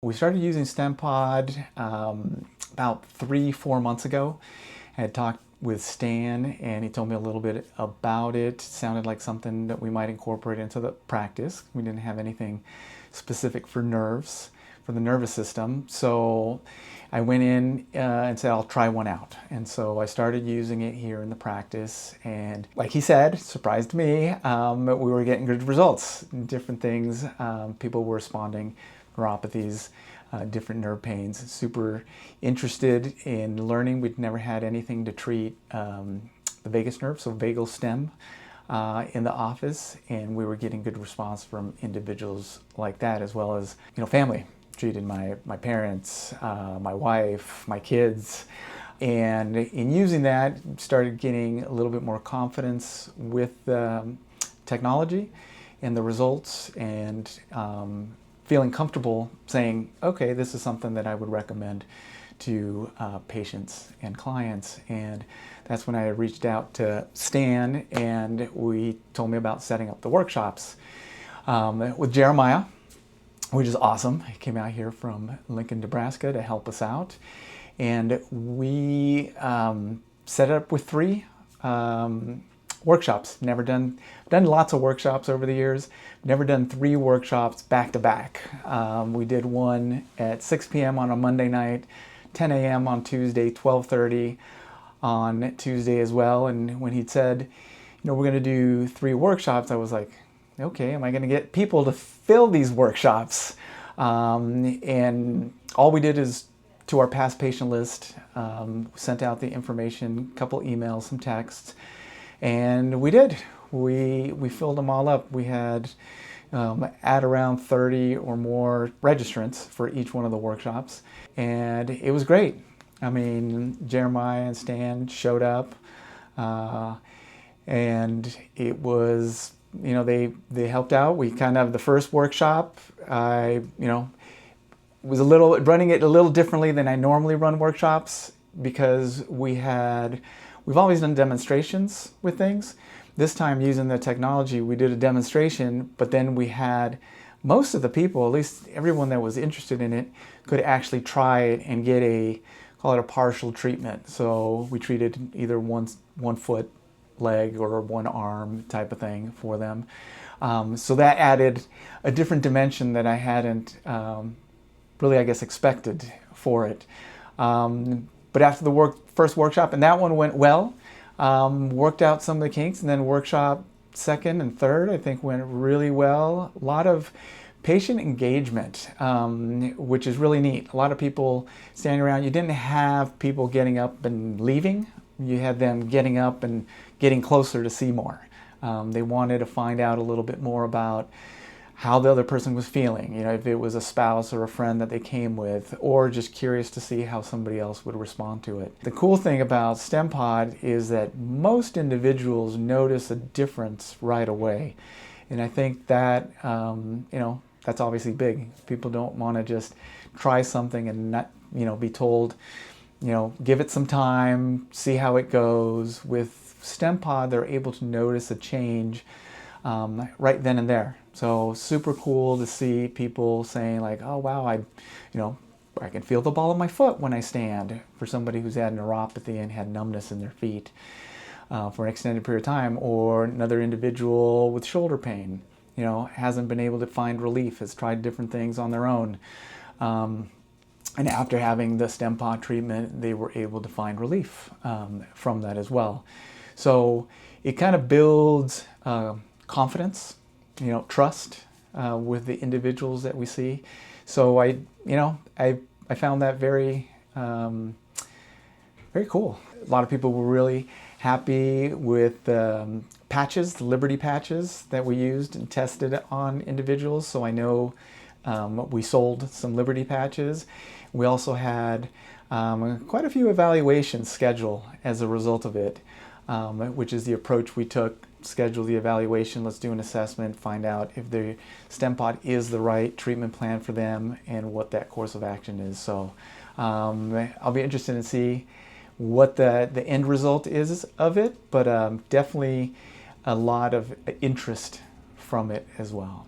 We started using Stimpod about 3-4 months ago. I had talked with Stan and he told me a little bit about it. It sounded like something that we might incorporate into the practice. We didn't have anything specific for nerves, for the nervous system. So I went in and said, I'll try one out. And so I started using it here in the practice. And like he said, surprised me, we were getting good results. Different things, people were responding, neuropathies, different nerve pains. Super interested in learning. We'd never had anything to treat the vagus nerve, so vagal stem, in the office, and we were getting good response from individuals like that, as well as family. Treated my parents, my wife, my kids, and in using that, started getting a little bit more confidence with technology and the results, and feeling comfortable saying, okay, this is something that I would recommend to patients and clients. And that's when I reached out to Stan, and we told me about setting up the workshops with Jeremiah, which is awesome. He came out here from Lincoln, Nebraska to help us out. And we set it up with 3 workshops. Never done lots of workshops over the years. Never done 3 workshops back to back. We did one at 6 p.m. on a Monday night, 10 a.m. on Tuesday, 12:30 on Tuesday as well. And when he'd said, we're going to do 3 workshops, I was like, okay, am I going to get people to fill these workshops? And all we did is, to our past patient list, sent out the information, a couple emails, some texts, and we did. We filled them all up. We had at around 30 or more registrants for each one of the workshops, and it was great. I mean, Jeremiah and Stan showed up, and it was, they helped out. We kind of, the first workshop, I was running it a little differently than I normally run workshops, because we've always done demonstrations with things. This time, using the technology, we did a demonstration, but then we had most of the people, at least everyone that was interested in it, could actually try it and get call it a partial treatment. So we treated either one foot, leg, or one arm type of thing for them. So that added a different dimension that I hadn't really, I guess, expected for it. But after the first workshop, and that one went well, worked out some of the kinks, and then workshop 2nd and 3rd, I think, went really well. A lot of patient engagement, which is really neat. A lot of people standing around. You didn't have people getting up and leaving. You had them getting up and getting closer to see more. They wanted to find out a little bit more about how the other person was feeling, if it was a spouse or a friend that they came with, or just curious to see how somebody else would respond to it. The cool thing about Stimpod is that most individuals notice a difference right away. And I think that, that's obviously big. People don't want to just try something and not, be told, give it some time, see how it goes. With Stimpod, they're able to notice a change right then and there. So super cool to see people saying like, oh wow, I can feel the ball of my foot when I stand, for somebody who's had neuropathy and had numbness in their feet for an extended period of time. Or another individual with shoulder pain, hasn't been able to find relief, has tried different things on their own. And after having the Stimpod treatment, they were able to find relief from that as well. So it kind of builds confidence, trust with the individuals that we see. So I found that very, very cool. A lot of people were really happy with patches, the Liberty patches that we used and tested on individuals. So I know we sold some Liberty patches. We also had quite a few evaluations scheduled as a result of it, which is the approach we took. Schedule the evaluation, let's do an assessment, find out if the Stimpod is the right treatment plan for them and what that course of action is. So I'll be interested to see what the end result is of it, but definitely a lot of interest from it as well.